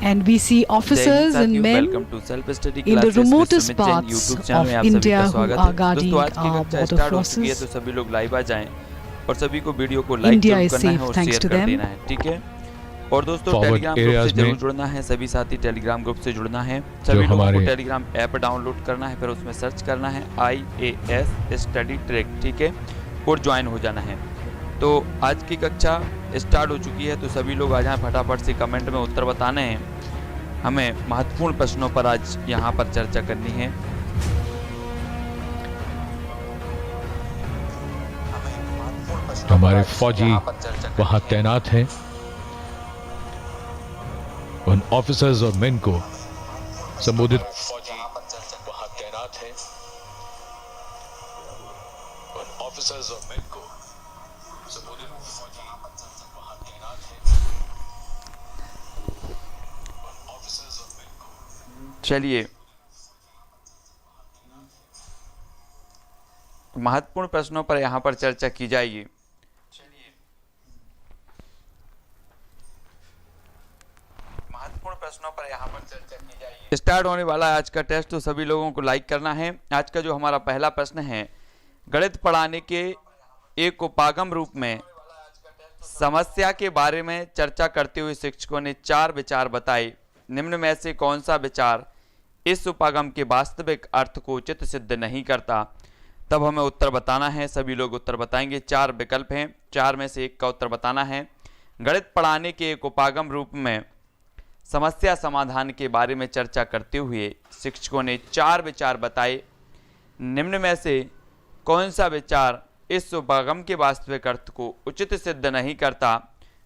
And we see officers and men in the remotest parts of India who are guarding our border forces. तो सभी लोग live आ जाएं और सभी को वीडियो को लाइक India is करना है safe और thanks शेयर to कर them. देना है, ठीक है। और दोस्तों Forward टेलीग्राम ग्रुप areas से जरूर में जुड़ना है, सभी साथी टेलीग्राम ग्रुप से जुड़ना है। सभी लोगों को टेलीग्राम ऐप डाउनलोड करना है, फिर उसमें सर्च करना है IAS स्टडी ट्रैक, ठीक है, और ज्वाइन हो जाना है। तो आज की कक्षा स्टार्ट हो चुकी है, तो सभी लोग आ जाएं, फटाफट से कमेंट में उत्तर बताने हैं। हमें महत्वपूर्ण प्रश्नों पर आज यहाँ पर चर्चा करनी है। हमारे फौजी वहां तैनात हैं, उन ऑफिसर्स और मेन को संबोधित फौजी वहां तैनात हैं, उन ऑफिसर्स और मेन को संबोधित फौजी वहां तैनात हैं, उन ऑफिसर्स और मेन को। चलिए महत्वपूर्ण प्रश्नों पर यहाँ पर चर्चा की जाएगी। प्रश्नों पर यहाँ पर चर्चा की जाएगी। स्टार्ट होने वाला है आज का टेस्ट, तो सभी लोगों को लाइक करना है। आज का जो हमारा पहला प्रश्न है, गणित पढ़ाने के एक उपागम रूप में समस्या के बारे में चर्चा करते हुए शिक्षकों ने 4 विचार बताए। निम्न में से कौन सा विचार इस उपागम के वास्तविक अर्थ को उचित सिद्ध नहीं करता? तब हमें उत्तर बताना है। सभी लोग उत्तर बताएंगे। 4 विकल्प हैं, 4 में से 1 का उत्तर बताना है। गणित पढ़ाने के एक उपागम रूप में समस्या समाधान के बारे में चर्चा करते हुए शिक्षकों ने 4 विचार बताए। निम्न में से कौन सा विचार इस उपागम के वास्तविक अर्थ को उचित सिद्ध नहीं करता?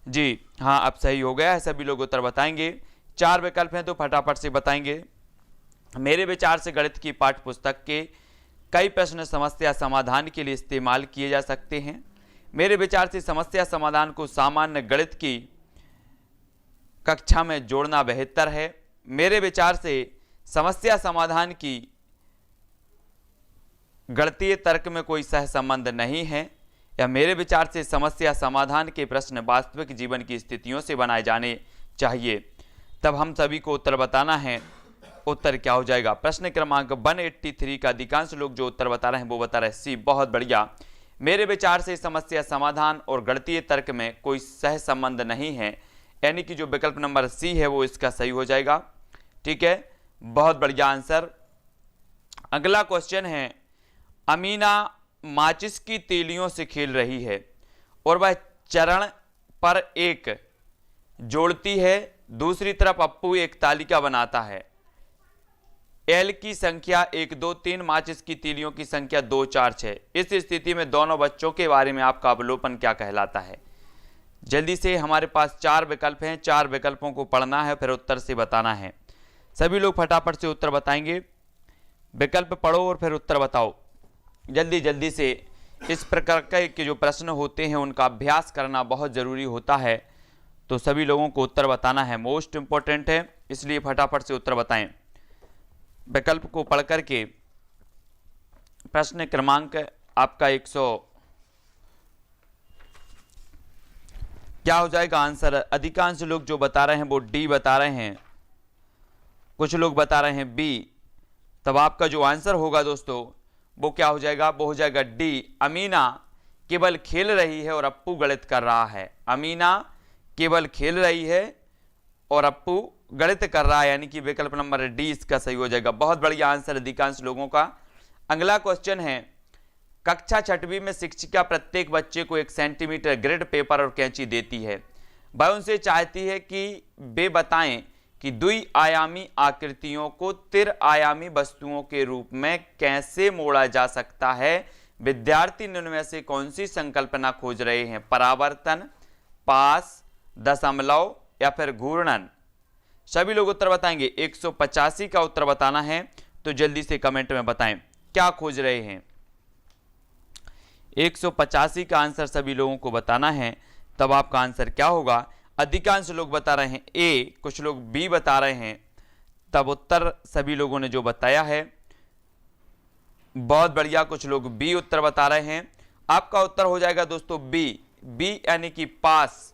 जी हाँ, अब सही हो गया है, सभी लोग उत्तर बताएंगे। 4 विकल्प हैं तो फटाफट से बताएंगे। मेरे विचार से गणित की पाठ्य पुस्तक के कई प्रश्न समस्या समाधान के लिए इस्तेमाल किए जा सकते हैं। मेरे विचार से समस्या समाधान को सामान्य गणित की कक्षा में जोड़ना बेहतर है। मेरे विचार से समस्या समाधान की गणितीय तर्क में कोई सहसंबंध नहीं है। या मेरे विचार से समस्या समाधान के प्रश्न वास्तविक जीवन की स्थितियों से बनाए जाने चाहिए। तब हम सभी को उत्तर बताना है। उत्तर क्या हो जाएगा? प्रश्न क्रमांक 183 का अधिकांश लोग जो उत्तर बता रहे हैं वो बता रहे हैं सी। बहुत बढ़िया। मेरे विचार से समस्या समाधान और गणितीय तर्क में कोई सहसंबंध नहीं है, यानी कि जो विकल्प नंबर सी है वो इसका सही हो जाएगा, ठीक है। बहुत बढ़िया आंसर। अगला क्वेश्चन है, अमीना माचिस की तीलियों से खेल रही है और वह चरण पर एक जोड़ती है, दूसरी तरफ अप्पू एक तालिका बनाता है। एल की संख्या 1 2 3, माचिस की तीलियों की संख्या 2 4 6। इस स्थिति में दोनों बच्चों के बारे में आपका अवलोकन क्या कहलाता है? जल्दी से, हमारे पास 4 विकल्प हैं, 4 विकल्पों को पढ़ना है, फिर उत्तर से बताना है। सभी लोग फटाफट से उत्तर बताएंगे। विकल्प पढ़ो और फिर उत्तर बताओ जल्दी जल्दी से। इस प्रकार के जो प्रश्न होते हैं उनका अभ्यास करना बहुत ज़रूरी होता है, तो सभी लोगों को उत्तर बताना है, मोस्ट इंपॉर्टेंट है, इसलिए फटाफट से उत्तर बताएं। विकल्प को पढ़ करके प्रश्न क्रमांक आपका 100 क्या हो जाएगा आंसर? अधिकांश लोग जो बता रहे हैं वो डी बता रहे हैं, कुछ लोग बता रहे हैं बी। तब आपका जो आंसर होगा दोस्तों वो क्या हो जाएगा? वो हो जाएगा डी। अमीना केवल खेल रही है और अप्पू गणित कर रहा है। अमीना केवल खेल रही है और अप्पू गणित कर रहा है, यानी कि विकल्प नंबर डी इसका सही हो जाएगा। बहुत बढ़िया आंसर अधिकांश लोगों का। अगला क्वेश्चन है, कक्षा 6वीं में शिक्षिका प्रत्येक बच्चे को 1 सेंटीमीटर ग्रिड पेपर और कैंची देती है। वह उनसे चाहती है कि वे बताएं कि द्वि-आयामी आकृतियों को तिर-आयामी वस्तुओं के रूप में कैसे मोड़ा जा सकता है। विद्यार्थी निम्न में से कौन सी संकल्पना खोज रहे हैं? परावर्तन, पास, दशमलव या फिर घूर्णन? सभी लोग उत्तर बताएंगे। 185 का उत्तर बताना है, तो जल्दी से कमेंट में बताएं क्या खोज रहे हैं। 185 का आंसर सभी लोगों को बताना है, तब आपका आंसर क्या होगा? अधिकांश लोग बता रहे हैं ए, कुछ लोग बी बता रहे हैं। तब उत्तर सभी लोगों ने जो बताया है बहुत बढ़िया, कुछ लोग बी उत्तर बता रहे हैं। आपका उत्तर हो जाएगा दोस्तों बी। बी यानी कि पास।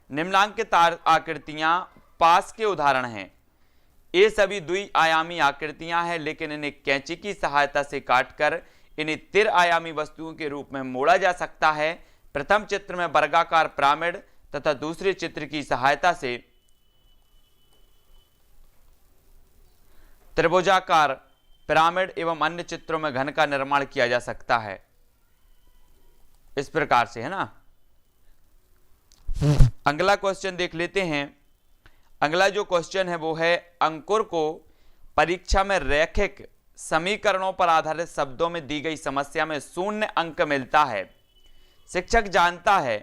निम्नांकित आकृतियां पास के उदाहरण हैं। ये सभी द्विआयामी आकृतियां हैं, लेकिन इन्हें कैंची की सहायता से काटकर इन्हें त्रिआयामी वस्तुओं के रूप में मोड़ा जा सकता है। प्रथम चित्र में वर्गाकार पिरामिड तथा दूसरे चित्र की सहायता से त्रिभुजाकार पिरामिड एवं अन्य चित्रों में घन का निर्माण किया जा सकता है। इस प्रकार से, है ना। अगला क्वेश्चन देख लेते हैं। अगला जो क्वेश्चन है वो है, अंकुर को परीक्षा में रैखिक समीकरणों पर आधारित शब्दों में दी गई समस्या में 0 अंक मिलता है। शिक्षक जानता है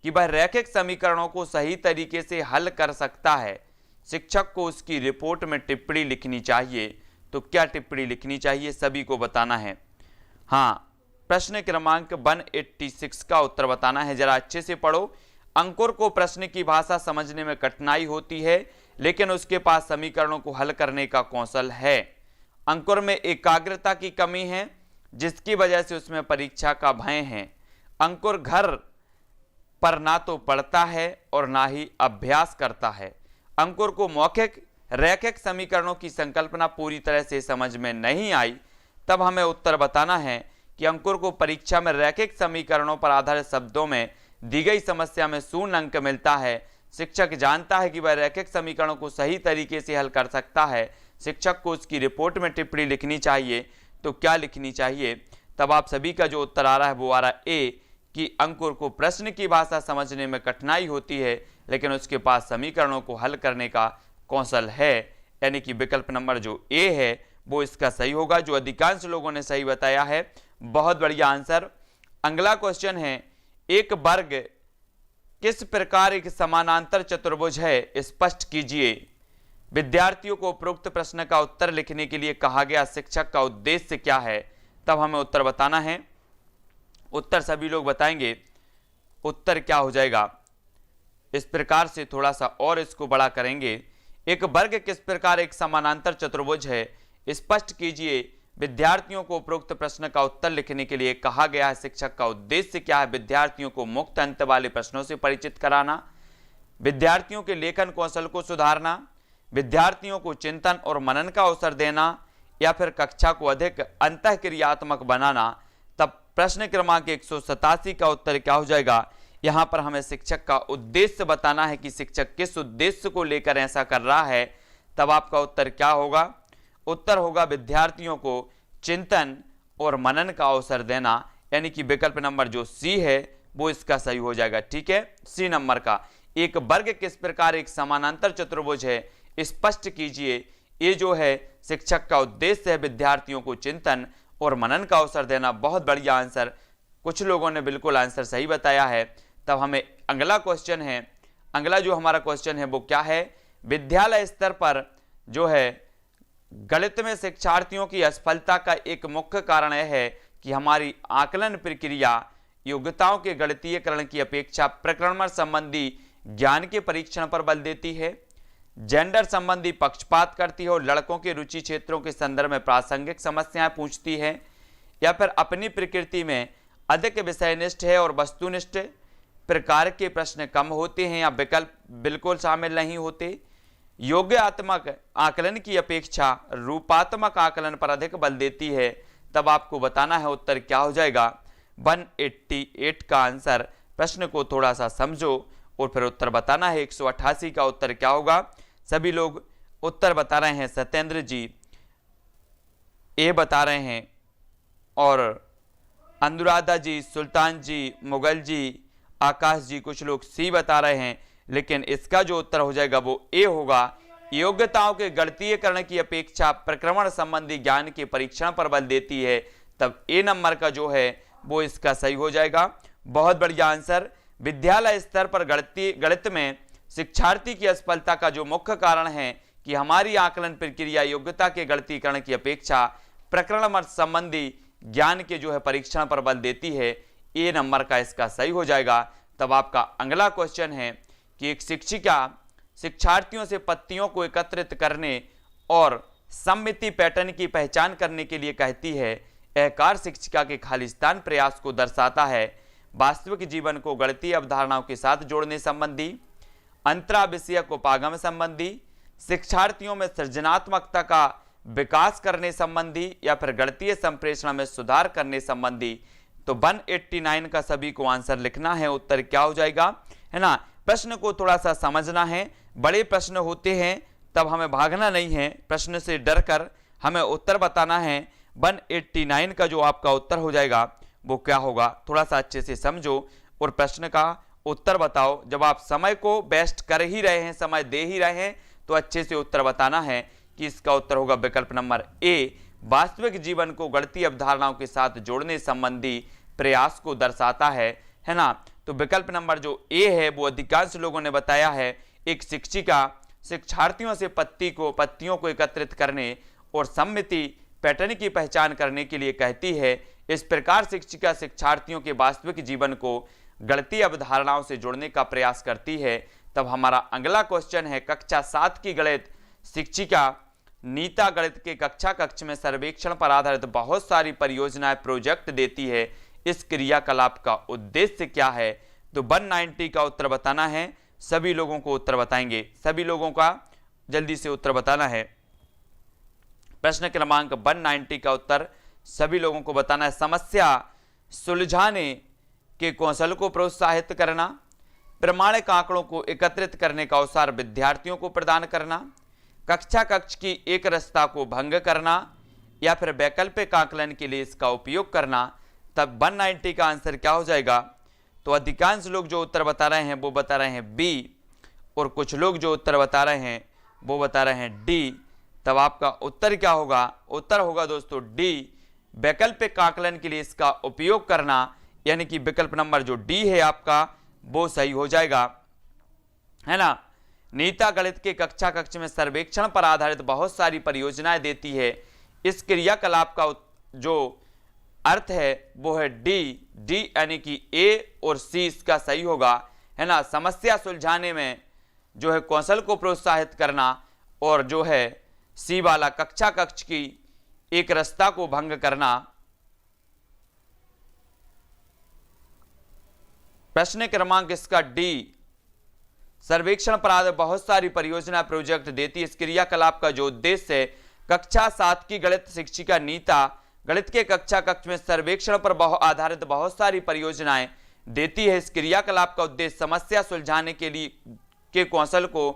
कि वह रैखिक समीकरणों को सही तरीके से हल कर सकता है। शिक्षक को उसकी रिपोर्ट में टिप्पणी लिखनी चाहिए। तो क्या टिप्पणी लिखनी चाहिए, सभी को बताना है। हाँ, प्रश्न क्रमांक 186 का उत्तर बताना है। जरा अच्छे से पढ़ो। अंकुर को प्रश्न की भाषा समझने में कठिनाई होती है, लेकिन उसके पास समीकरणों को हल करने का कौशल है। अंकुर में एकाग्रता की कमी है, जिसकी वजह से उसमें परीक्षा का भय है। अंकुर घर पर ना तो पढ़ता है और ना ही अभ्यास करता है। अंकुर को मौखिक रैखिक समीकरणों की संकल्पना पूरी तरह से समझ में नहीं आई। तब हमें उत्तर बताना है कि अंकुर को परीक्षा में रैखिक समीकरणों पर आधारित शब्दों में दी गई समस्या में 0 अंक मिलता है। शिक्षक जानता है कि वह रैखिक समीकरणों को सही तरीके से हल कर सकता है। शिक्षक को उसकी रिपोर्ट में टिप्पणी लिखनी चाहिए। तो क्या लिखनी चाहिए? तब आप सभी का जो उत्तर आ रहा है वो आ रहा है ए, कि अंकुर को प्रश्न की भाषा समझने में कठिनाई होती है, लेकिन उसके पास समीकरणों को हल करने का कौशल है। यानी कि विकल्प नंबर जो ए है वो इसका सही होगा, जो अधिकांश लोगों ने सही बताया है। बहुत बढ़िया आंसर। अगला क्वेश्चन है, एक वर्ग किस प्रकार एक समानांतर चतुर्भुज है, स्पष्ट कीजिए। विद्यार्थियों को उपरोक्त प्रश्न का उत्तर लिखने के लिए कहा गया शिक्षक का उद्देश्य क्या है? तब हमें उत्तर बताना है। उत्तर सभी लोग बताएंगे। उत्तर क्या हो जाएगा? इस प्रकार से थोड़ा सा और इसको बड़ा करेंगे। एक वर्ग किस प्रकार एक समानांतर चतुर्भुज है, स्पष्ट कीजिए। विद्यार्थियों को उपरोक्त प्रश्न का उत्तर लिखने के लिए कहा गया है शिक्षक का उद्देश्य क्या है? विद्यार्थियों को मुक्त अंत वाले प्रश्नों से परिचित कराना, विद्यार्थियों के लेखन कौशल को सुधारना, विद्यार्थियों को चिंतन और मनन का अवसर देना, या फिर कक्षा को अधिक अंतःक्रियात्मक बनाना। तब प्रश्न क्रमांक 187 का उत्तर क्या हो जाएगा? यहां पर हमें शिक्षक का उद्देश्य बताना है कि शिक्षक किस उद्देश्य को लेकर ऐसा कर रहा है। तब आपका उत्तर क्या होगा? उत्तर होगा विद्यार्थियों को चिंतन और मनन का अवसर देना। यानी कि विकल्प नंबर जो सी है वो इसका सही हो जाएगा। ठीक है, सी नंबर का। एक वर्ग किस प्रकार एक समानांतर चतुर्भुज है, स्पष्ट कीजिए। ये जो है शिक्षक का उद्देश्य है विद्यार्थियों को चिंतन और मनन का अवसर देना। बहुत बढ़िया आंसर। कुछ लोगों ने बिल्कुल आंसर सही बताया है। तब हमें अगला क्वेश्चन है, अगला जो हमारा क्वेश्चन है वो क्या है? विद्यालय स्तर पर जो है गणित में शिक्षार्थियों की असफलता का एक मुख्य कारण यह है कि हमारी आकलन प्रक्रिया योग्यताओं के गणितीयकरण की अपेक्षा प्रक्रमण संबंधी ज्ञान के परीक्षण पर बल देती है, जेंडर संबंधी पक्षपात करती है और लड़कों के रुचि क्षेत्रों के संदर्भ में प्रासंगिक समस्याएं पूछती है, या फिर अपनी प्रकृति में अधिक विषयनिष्ठ है और वस्तुनिष्ठ प्रकार के प्रश्न कम होते हैं, या विकल्प बिल्कुल शामिल नहीं होते। योग्यात्मक आकलन की अपेक्षा रूपात्मक आकलन पर अधिक बल देती है। तब आपको बताना है उत्तर क्या हो जाएगा? 188 का आंसर। प्रश्न को थोड़ा सा समझो और फिर उत्तर बताना है। 188 का उत्तर क्या होगा? सभी लोग उत्तर बता रहे हैं। सत्येंद्र जी ए बता रहे हैं, और अनुराधा जी, सुल्तान जी, मुगल जी, आकाश जी, कुछ लोग सी बता रहे हैं। लेकिन इसका जो उत्तर हो जाएगा वो ए होगा। योग्यताओं के गणितीयकरण की अपेक्षा प्रक्रमण संबंधी ज्ञान के परीक्षण पर बल देती है। तब ए नंबर का जो है वो इसका सही हो जाएगा। बहुत बढ़िया आंसर। विद्यालय स्तर पर गणित में शिक्षार्थी की असफलता का जो मुख्य कारण है कि हमारी आकलन प्रक्रिया योग्यता के गणितीकरण की अपेक्षा प्रक्रमण संबंधी ज्ञान के जो है परीक्षण पर बल देती है। ए नंबर का इसका सही हो जाएगा। तब आपका अगला क्वेश्चन है कि एक शिक्षिका शिक्षार्थियों से पत्तियों को एकत्रित करने और सममिति पैटर्न की पहचान करने के लिए कहती है। यह कार्य शिक्षिका के खालिस्तान प्रयास को दर्शाता है। वास्तविक जीवन को गणितीय अवधारणाओं के साथ जोड़ने संबंधी, अंतरा विषयक उपागम संबंधी, शिक्षार्थियों में सृजनात्मकता का विकास करने संबंधी, या फिर गणितीय संप्रेषण में सुधार करने संबंधी। तो 189 का सभी को आंसर लिखना है। उत्तर क्या हो जाएगा, है ना। प्रश्न को थोड़ा सा समझना है, बड़े प्रश्न होते हैं तब हमें भागना नहीं है, प्रश्न से डरकर हमें उत्तर बताना है। 189 का जो आपका उत्तर हो जाएगा वो क्या होगा, थोड़ा सा अच्छे से समझो और प्रश्न का उत्तर बताओ। जब आप समय को वेस्ट कर ही रहे हैं, समय दे ही रहे हैं, तो अच्छे से उत्तर बताना है कि इसका उत्तर होगा विकल्प नंबर ए, वास्तविक जीवन को गणितीय अवधारणाओं के साथ जोड़ने संबंधी प्रयास को दर्शाता है ना। तो विकल्प नंबर जो ए है वो अधिकांश लोगों ने बताया है। एक शिक्षिका शिक्षार्थियों से पत्तियों को एकत्रित करने और सममिति पैटर्न की पहचान करने के लिए कहती है। इस प्रकार शिक्षिका शिक्षार्थियों के वास्तविक जीवन को गणितीय अवधारणाओं से जोड़ने का प्रयास करती है। तब हमारा अगला क्वेश्चन है, कक्षा 7 की गणित शिक्षिका नीता गणित के कक्ष में सर्वेक्षण पर आधारित बहुत सारी परियोजनाएं प्रोजेक्ट देती है। इस क्रियाकलाप का उद्देश्य क्या है। तो 190 का उत्तर बताना है। सभी लोगों को उत्तर बताएंगे, सभी लोगों का जल्दी से उत्तर बताना है। प्रश्न क्रमांक 190 का उत्तर सभी लोगों को बताना है। समस्या सुलझाने के कौशल को प्रोत्साहित करना, प्रमाणिक आंकड़ों को एकत्रित करने का अवसर विद्यार्थियों को प्रदान करना, कक्ष की एक रसता को भंग करना, या फिर वैकल्पिक आकलन के लिए इसका उपयोग करना। तब 190 का आंसर क्या हो जाएगा। तो अधिकांश लोग जो उत्तर बता रहे हैं वो बता रहे हैं बी, और कुछ लोग जो उत्तर बता रहे हैं वो बता रहे हैं डी। तब आपका उत्तर क्या होगा, उत्तर होगा दोस्तों डी, वैकल्पिक आकलन के लिए इसका उपयोग करना, यानी कि विकल्प नंबर जो डी है आपका वो सही हो जाएगा, है ना। नीता गणित के कक्ष में सर्वेक्षण पर आधारित बहुत सारी परियोजनाएं देती है। इस क्रियाकलाप का जो अर्थ है वो है डी यानी कि ए और सी इसका सही होगा, है ना। समस्या सुलझाने में जो है कौशल को प्रोत्साहित करना, और जो है सी वाला कक्ष की एक रस्ता को भंग करना। प्रश्न क्रमांक इसका डी, सर्वेक्षण पर आधारित बहुत सारी परियोजना प्रोजेक्ट देती है। इस क्रियाकलाप का जो उद्देश्य है, कक्षा 7 की गणित शिक्षिका नीता गणित के कक्ष में सर्वेक्षण पर आधारित बहुत सारी परियोजनाएं देती है। इस क्रियाकलाप का उद्देश्य समस्या सुलझाने के कौशल को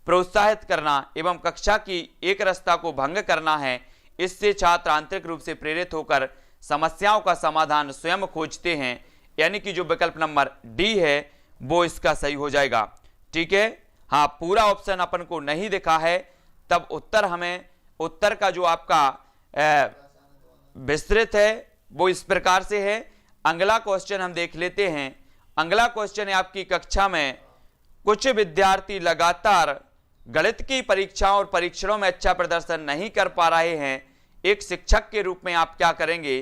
प्रोत्साहित करना एवं कक्षा की एक रसता को भंग करना है। इससे छात्र आंतरिक रूप से प्रेरित होकर समस्याओं का समाधान स्वयं खोजते हैं, यानी कि जो विकल्प नंबर डी है वो इसका सही हो जाएगा। ठीक है, हाँ, पूरा ऑप्शन अपन को नहीं दिखा है, तब उत्तर का जो आपका विस्तृत है वो इस प्रकार से है। अगला क्वेश्चन हम देख लेते हैं। अगला क्वेश्चन है, आपकी कक्षा में कुछ विद्यार्थी लगातार गणित की परीक्षाओं और परीक्षणों में अच्छा प्रदर्शन नहीं कर पा रहे हैं। एक शिक्षक के रूप में आप क्या करेंगे।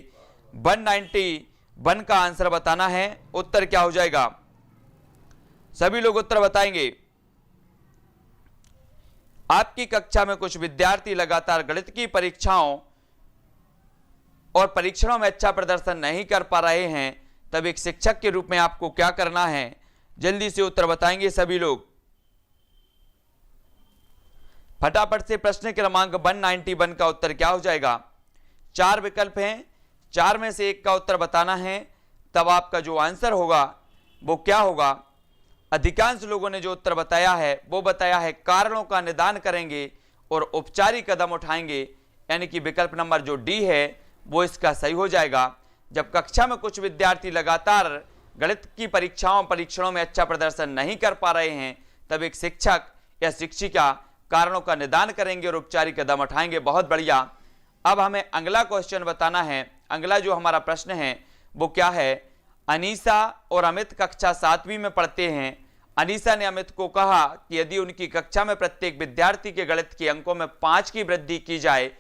191 का आंसर बताना है। उत्तर क्या हो जाएगा, सभी लोग उत्तर बताएंगे। आपकी कक्षा में कुछ विद्यार्थी लगातार गणित की परीक्षाओं और परीक्षणों में अच्छा प्रदर्शन नहीं कर पा रहे हैं, तब एक शिक्षक के रूप में आपको क्या करना है, जल्दी से उत्तर बताएंगे सभी लोग। फटाफट से प्रश्न क्रमांक 191 का उत्तर क्या हो जाएगा। 4 विकल्प हैं, 4 में से एक का उत्तर बताना है। तब आपका जो आंसर होगा वो क्या होगा। अधिकांश लोगों ने जो उत्तर बताया है वो बताया है कारणों का निदान करेंगे और उपचारिक कदम उठाएंगे, यानी कि विकल्प नंबर जो डी है वो इसका सही हो जाएगा। जब कक्षा में कुछ विद्यार्थी लगातार गणित की परीक्षणों में अच्छा प्रदर्शन नहीं कर पा रहे हैं, तब एक शिक्षक या शिक्षिका कारणों का निदान करेंगे और उपचारिक कदम उठाएंगे। बहुत बढ़िया। अब हमें अगला क्वेश्चन बताना है। अगला जो हमारा प्रश्न है वो क्या है। अनीसा और अमित कक्षा 7वीं में पढ़ते हैं। अनीसा ने अमित को कहा कि यदि उनकी कक्षा में प्रत्येक विद्यार्थी के गणित के अंकों में 5 की वृद्धि की जाए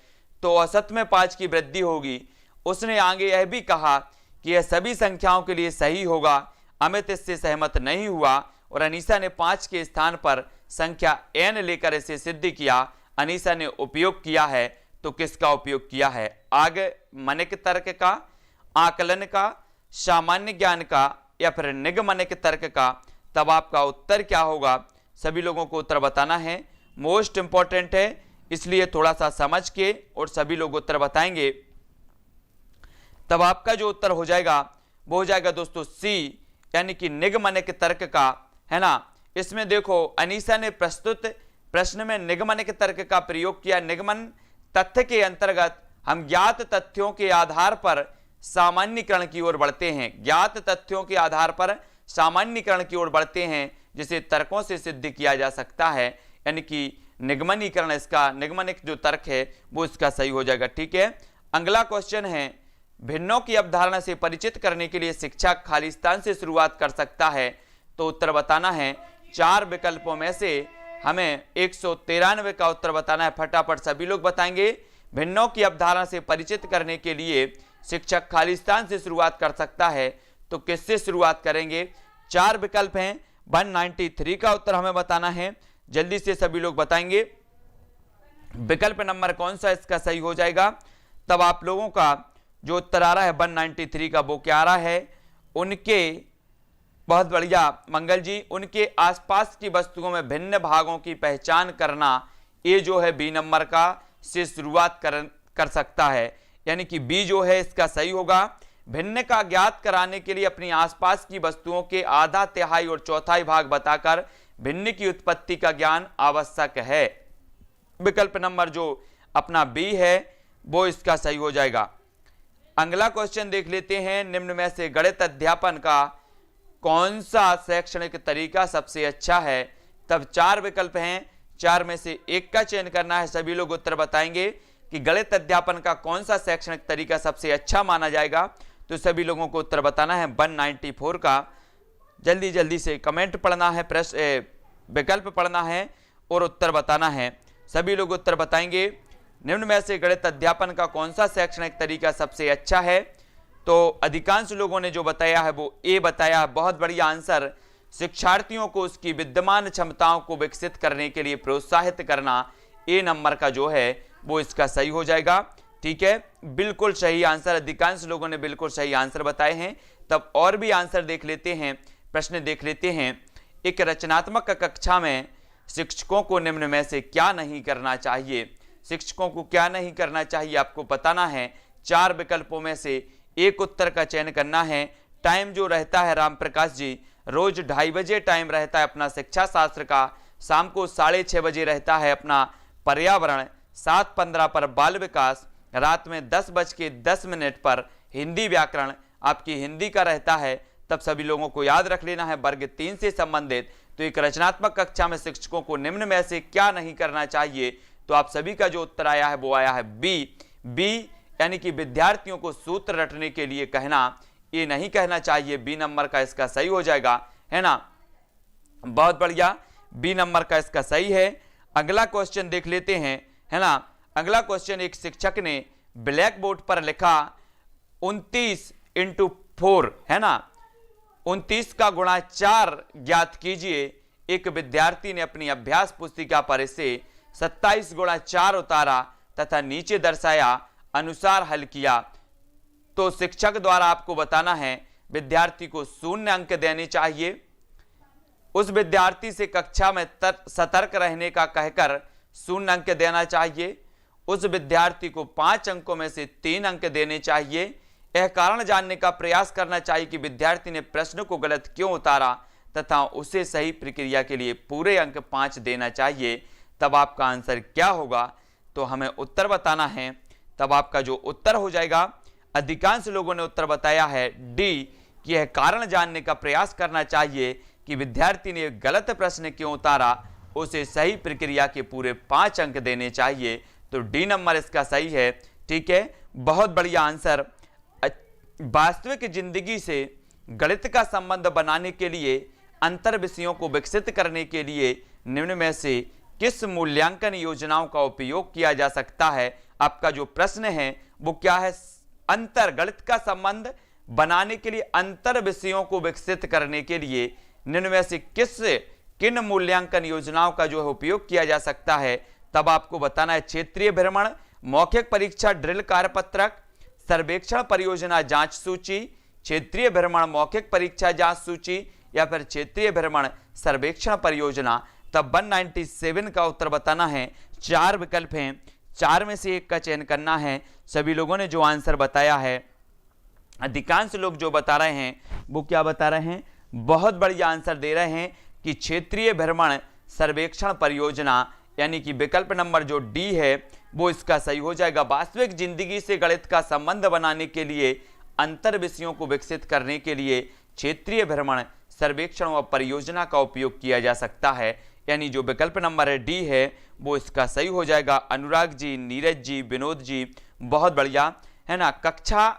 तो औसत में 5 की वृद्धि होगी। उसने आगे यह भी कहा कि यह सभी संख्याओं के लिए सही होगा। अमित इससे सहमत नहीं हुआ और अनीसा ने 5 के स्थान पर संख्या n लेकर इसे सिद्ध किया। अनीसा ने उपयोग किया है, तो किसका उपयोग किया है। आगे मनिक तर्क का, आकलन का, सामान्य ज्ञान का, या फिर निगमनिक तर्क का। तब आपका उत्तर क्या होगा, सभी लोगों को उत्तर बताना है, मोस्ट इंपॉर्टेंट है, इसलिए थोड़ा सा समझ के और सभी लोग उत्तर बताएंगे। तब आपका जो उत्तर हो जाएगा वो हो जाएगा दोस्तों सी, यानी कि निगमनिक तर्क का, है ना। इसमें देखो अनीसा ने प्रस्तुत प्रश्न में निगमनिक तर्क का प्रयोग किया। निगमन तथ्य के अंतर्गत हम ज्ञात तथ्यों के आधार पर सामान्यीकरण की ओर बढ़ते हैं। ज्ञात तथ्यों के आधार पर सामान्यीकरण की ओर बढ़ते हैं, जिसे तर्कों से सिद्ध किया जा सकता है, यानी कि निगमनीकरण, इसका निगमनिक जो तर्क है वो इसका सही हो जाएगा। ठीक है, अगला क्वेश्चन है, भिन्नों की अवधारणा से परिचित करने के लिए शिक्षक खालिस्तान से शुरुआत कर सकता है। तो उत्तर बताना है, 4 विकल्पों में से हमें 193 का उत्तर बताना है। फटाफट सभी लोग बताएंगे। भिन्नों की अवधारणा से परिचित करने के लिए शिक्षक खालिस्तान से शुरुआत कर सकता है, तो किससे शुरुआत करेंगे? 4 विकल्प हैं, 193 का उत्तर हमें बताना है। जल्दी से सभी लोग बताएंगे विकल्प नंबर कौन सा इसका सही हो जाएगा। तब आप लोगों का जो उत्तर आ रहा है 193 का, वो क्या आ रहा है? उनके, बहुत बढ़िया मंगल जी, उनके आसपास की वस्तुओं में भिन्न भागों की पहचान करना, ये जो है बी नंबर का से शुरुआत कर सकता है, यानी कि बी जो है इसका सही होगा। भिन्न का ज्ञात कराने के लिए अपनी आसपास की वस्तुओं के आधा, तिहाई और चौथाई भाग बताकर भिन्न की उत्पत्ति का ज्ञान आवश्यक है। विकल्प नंबर जो अपना बी है वो इसका सही हो जाएगा। अगला क्वेश्चन देख लेते हैं, निम्न में से गणित अध्यापन का कौन सा शैक्षणिक तरीका सबसे अच्छा है? तब 4 विकल्प हैं, 4 में से एक का चयन करना है। सभी लोग उत्तर बताएंगे कि गणित अध्यापन का कौन सा शैक्षणिक तरीका सबसे अच्छा माना जाएगा। तो सभी लोगों को उत्तर बताना है 194 का। जल्दी जल्दी से कमेंट पढ़ना है, विकल्प पढ़ना है और उत्तर बताना है। सभी लोग उत्तर बताएंगे। निम्न में से गणित अध्यापन का कौन सा शैक्षणिक तरीका सबसे अच्छा है? तो अधिकांश लोगों ने जो बताया है वो ए बताया है। बहुत बढ़िया आंसर। शिक्षार्थियों को उसकी विद्यमान क्षमताओं को विकसित करने के लिए प्रोत्साहित करना, ए नंबर का जो है वो इसका सही हो जाएगा। ठीक है, बिल्कुल सही आंसर। अधिकांश लोगों ने बिल्कुल सही आंसर बताए हैं। तब और भी आंसर देख लेते हैं, प्रश्न देख लेते हैं। एक रचनात्मक कक्षा में शिक्षकों को निम्न में से क्या नहीं करना चाहिए? शिक्षकों को क्या नहीं करना चाहिए आपको बताना है। 4 विकल्पों में से एक उत्तर का चयन करना है। टाइम जो रहता है रामप्रकाश जी, रोज 2:30 बजे टाइम रहता है अपना शिक्षा शास्त्र का, शाम को 6:30 बजे रहता है अपना पर्यावरण, 7:15 पर बाल विकास, रात में 10:10 पर हिंदी व्याकरण आपकी हिंदी का रहता है। तब सभी लोगों को याद रख लेना है वर्ग 3 से संबंधित। तो एक रचनात्मक कक्षा में शिक्षकों को निम्न में से क्या नहीं करना चाहिए? तो आप सभी का जो उत्तर आया है वो आया है बी, यानी कि विद्यार्थियों को सूत्र रटने के लिए कहना, ये नहीं कहना चाहिए। बी नंबर का इसका सही हो जाएगा, है ना। बहुत बढ़िया, बी नंबर का इसका सही है। अगला क्वेश्चन देख लेते हैं, है ना। अगला क्वेश्चन, एक शिक्षक ने ब्लैक बोर्ड पर लिखा 29×4, है ना, 29 का गुणा 4 ज्ञात कीजिए। एक विद्यार्थी ने अपनी अभ्यास पुस्तिका पर इसे 27×4 उतारा तथा नीचे दर्शाया अनुसार हल किया। तो शिक्षक द्वारा आपको बताना है विद्यार्थी को 0 अंक देने चाहिए। उस विद्यार्थी से कक्षा में सतर्क रहने का कहकर 0 अंक देना चाहिए। उस विद्यार्थी को 5 अंकों में से 3 अंक देने चाहिए। यह कारण जानने का प्रयास करना चाहिए कि विद्यार्थी ने प्रश्न को गलत क्यों उतारा तथा उसे सही प्रक्रिया के लिए पूरे अंक 5 देना चाहिए। तब आपका आंसर क्या होगा? तो हमें उत्तर बताना है। तब आपका जो उत्तर हो जाएगा, अधिकांश लोगों ने उत्तर बताया है डी, कि यह कारण जानने का प्रयास करना चाहिए कि विद्यार्थी ने गलत प्रश्न क्यों उतारा, उसे सही प्रक्रिया के पूरे 5 अंक देने चाहिए। तो डी नंबर इसका सही है। ठीक है, बहुत बढ़िया आंसर। वास्तविक जिंदगी से गणित का संबंध बनाने के लिए, अंतर विषयों को विकसित करने के लिए निम्न में से किस मूल्यांकन योजनाओं का उपयोग किया जा सकता है? आपका जो प्रश्न है वो क्या है? अंतर गणित का संबंध बनाने के लिए, अंतर विषयों को विकसित करने के लिए निम्न में से किन मूल्यांकन योजनाओं का जो है उपयोग किया जा सकता है? तब आपको बताना है क्षेत्रीय भ्रमण, मौखिक परीक्षा ड्रिल कार्यपत्रक, सर्वेक्षण परियोजना जांच सूची, क्षेत्रीय भ्रमण मौखिक परीक्षा जांच सूची, या फिर क्षेत्रीय भ्रमण सर्वेक्षण परियोजना तब 197 का उत्तर बताना है। 4 विकल्प हैं, 4 में से एक का चयन करना है। सभी लोगों ने जो आंसर बताया है, अधिकांश लोग जो बता रहे हैं वो क्या बता रहे हैं, बहुत बढ़िया आंसर दे रहे हैं कि क्षेत्रीय भ्रमण सर्वेक्षण परियोजना, यानी कि विकल्प नंबर जो डी है वो इसका सही हो जाएगा। वास्तविक जिंदगी से गणित का संबंध बनाने के लिए, अंतर विषयों को विकसित करने के लिए क्षेत्रीय भ्रमण सर्वेक्षण व परियोजना का उपयोग किया जा सकता है, यानी जो विकल्प नंबर है डी है वो इसका सही हो जाएगा। अनुराग जी, नीरज जी, विनोद जी, बहुत बढ़िया है ना। कक्षा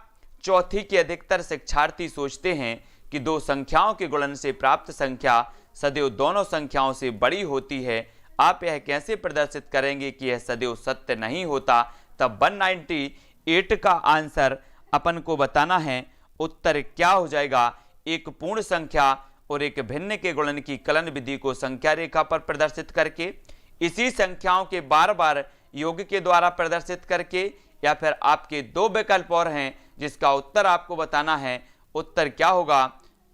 चौथी के अधिकतर शिक्षार्थी सोचते हैं कि दो संख्याओं के गुणन से प्राप्त संख्या सदैव दोनों संख्याओं से बड़ी होती है। आप यह कैसे प्रदर्शित करेंगे कि यह सदैव सत्य नहीं होता। तब 198 का आंसर अपन को बताना है। उत्तर क्या हो जाएगा, एक पूर्ण संख्या और एक भिन्न के गुणन की कलन विधि को संख्या रेखा पर प्रदर्शित करके, इसी संख्याओं के बार बार योग के द्वारा प्रदर्शित करके, या फिर आपके दो विकल्प और हैं जिसका उत्तर आपको बताना है। उत्तर क्या होगा,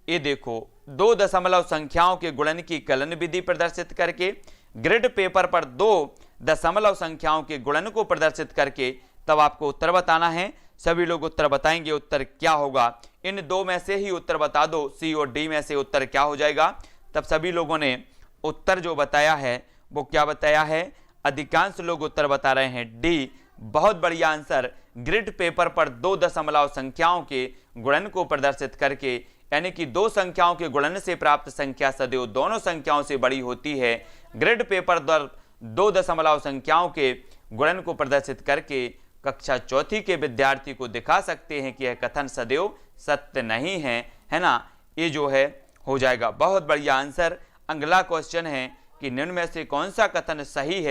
ये देखो, दो दशमलव संख्याओं के गुणन की कलन विधि प्रदर्शित करके, ग्रिड पेपर पर दो दशमलव संख्याओं के गुणन को प्रदर्शित करके, तब आपको उत्तर बताना है। सभी लोग उत्तर बताएंगे, उत्तर क्या होगा। इन दो में से ही उत्तर बता दो, सी और डी में से उत्तर क्या हो जाएगा। तब सभी लोगों ने उत्तर जो बताया है वो क्या बताया है, अधिकांश लोग उत्तर बता रहे हैं डी। बहुत बढ़िया आंसर, ग्रिड पेपर पर दो दशमलव संख्याओं के गुणन को प्रदर्शित करके, यानी कि दो संख्याओं के गुणन से प्राप्त संख्या सदैव दोनों संख्याओं से बड़ी होती है। ग्रिड पेपर पर दो दशमलव संख्याओं के गुणन को प्रदर्शित करके कक्षा चौथी के विद्यार्थी को दिखा सकते हैं कि यह कथन सदैव सत्य नहीं है, है ना। ये जो है हो जाएगा। बहुत बढ़िया आंसर। अगला क्वेश्चन है कि निम्न में से कौन सा कथन सही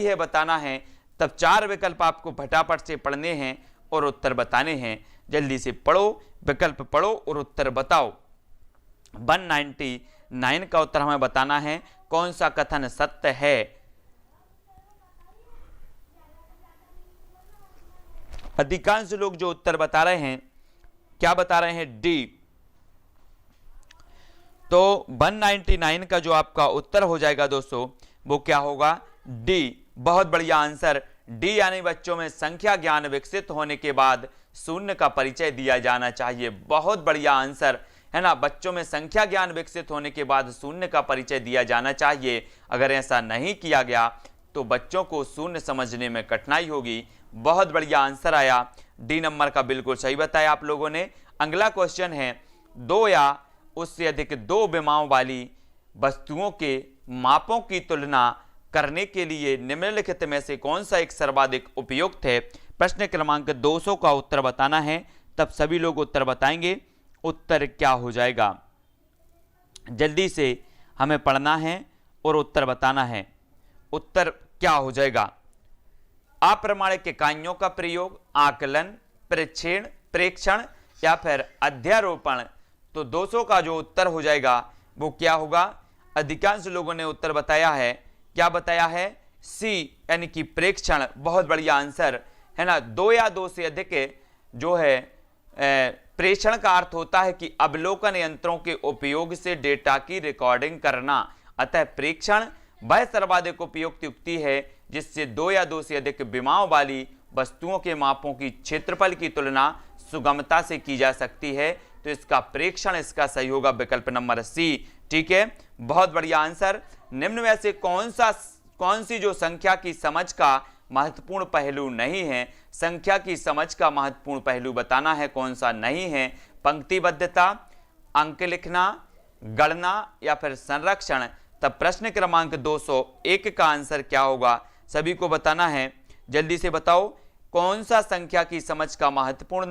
है बताना है। तब 4 विकल्प आपको फटाफट से पढ़ने हैं और उत्तर बताने हैं। जल्दी से पढ़ो, विकल्प पढ़ो और उत्तर बताओ। 199 का उत्तर हमें बताना है, कौन सा कथन सत्य है। अधिकांश लोग जो उत्तर बता रहे हैं, क्या बता रहे हैं, डी। तो 199 का जो आपका उत्तर हो जाएगा दोस्तों, वो क्या होगा, डी। बहुत बढ़िया आंसर, डी, यानी बच्चों में संख्या ज्ञान विकसित होने के बाद शून्य का परिचय दिया जाना चाहिए। बहुत बढ़िया आंसर है ना। बच्चों में संख्या ज्ञान विकसित होने के बाद शून्य का परिचय दिया जाना चाहिए। अगर ऐसा नहीं किया गया तो बच्चों को शून्य समझने में कठिनाई होगी। बहुत बढ़िया आंसर आया, डी नंबर का बिल्कुल सही बताया आप लोगों ने। अगला क्वेश्चन है, दो या उससे अधिक दो विमाओं वाली वस्तुओं के मापों की तुलना करने के लिए निम्नलिखित में से कौन सा एक सर्वाधिक उपयुक्त है। प्रश्न क्रमांक 200 का उत्तर बताना है। तब सभी लोग उत्तर बताएंगे, उत्तर क्या हो जाएगा। जल्दी से हमें पढ़ना है और उत्तर बताना है। उत्तर क्या हो जाएगा, अप्रमाणिक इकाइयों का प्रयोग, आकलन, प्रेक्षण या फिर अध्यारोपण। तो 200 का जो उत्तर हो जाएगा वो क्या होगा। अधिकांश लोगों ने उत्तर बताया है, क्या बताया है, सी, यानी कि प्रेक्षण। बहुत बढ़िया आंसर है ना। दो या दो से अधिक जो है प्रेक्षण का अर्थ होता है कि अवलोकन यंत्रों के उपयोग से डेटा की रिकॉर्डिंग करना। अतः प्रेक्षण वह सर्वाधिक उपयुक्त युक्ति है जिससे दो या दो से अधिक विमाओं वाली वस्तुओं के मापों की क्षेत्रफल की तुलना सुगमता से की जा सकती है। तो इसका प्रेक्षण, इसका सही होगा विकल्प नंबर सी। ठीक है, बहुत बढ़िया आंसर। निम्न में से कौन सी जो संख्या की समझ का महत्वपूर्ण पहलू नहीं है। संख्या की समझ का महत्वपूर्ण पहलू बताना है, कौन सा नहीं है। पंक्तिबद्धता, अंक लिखना, गणना या फिर संरक्षण। तब प्रश्न क्रमांक 201 का आंसर क्या होगा, सभी को बताना है। जल्दी से बताओ, कौन सा संख्या की समझ का महत्वपूर्ण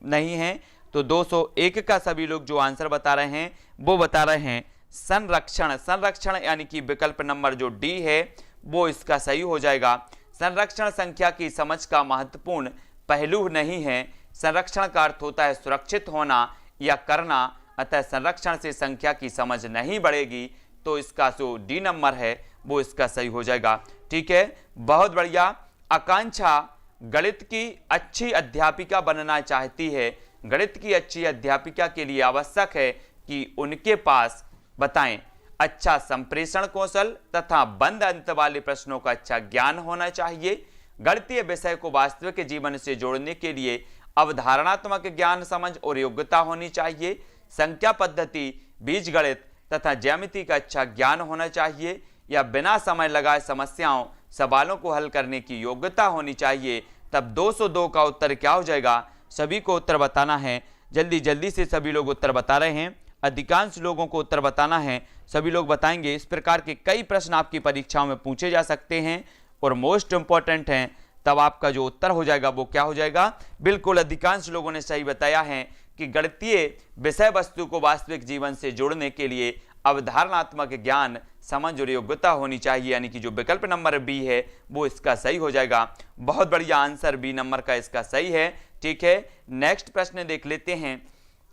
नहीं है। तो 201 का सभी लोग जो आंसर बता रहे हैं वो बता रहे हैं संरक्षण। संरक्षण यानी कि विकल्प नंबर जो डी है वो इसका सही हो जाएगा। संरक्षण संख्या की समझ का महत्वपूर्ण पहलू नहीं है। संरक्षण का अर्थ होता है सुरक्षित होना या करना। अतः संरक्षण से संख्या की समझ नहीं बढ़ेगी। तो इसका जो डी नंबर है वो इसका सही हो जाएगा। ठीक है, बहुत बढ़िया। आकांक्षा गणित की अच्छी अध्यापिका बनना चाहती है। गणित की अच्छी अध्यापिका के लिए आवश्यक है कि उनके पास बताएं अच्छा संप्रेषण कौशल तथा बंद अंत वाले प्रश्नों का अच्छा ज्ञान होना चाहिए। गणितीय विषय को वास्तविक जीवन से जोड़ने के लिए अवधारणात्मक ज्ञान, समझ और योग्यता होनी चाहिए। संख्या पद्धति, बीजगणित तथा ज्यामिति का अच्छा ज्ञान होना चाहिए या बिना समय लगाए समस्याओं, सवालों को हल करने की योग्यता होनी चाहिए। तब 202 का उत्तर क्या हो जाएगा? सभी को उत्तर बताना है। जल्दी जल्दी से सभी लोग उत्तर बता रहे हैं। अधिकांश लोगों को उत्तर बताना है, सभी लोग बताएंगे। इस प्रकार के कई प्रश्न आपकी परीक्षाओं में पूछे जा सकते हैं और मोस्ट इंपॉर्टेंट हैं। तब आपका जो उत्तर हो जाएगा वो क्या हो जाएगा? बिल्कुल अधिकांश लोगों ने सही बताया है कि गणितीय विषय वस्तु को वास्तविक जीवन से जोड़ने के लिए अवधारणात्मक ज्ञान, समझ और योग्यता होनी चाहिए, यानी कि जो विकल्प नंबर बी है वो इसका सही हो जाएगा। बहुत बढ़िया आंसर बी नंबर का इसका सही है। ठीक है, नेक्स्ट प्रश्न देख लेते हैं।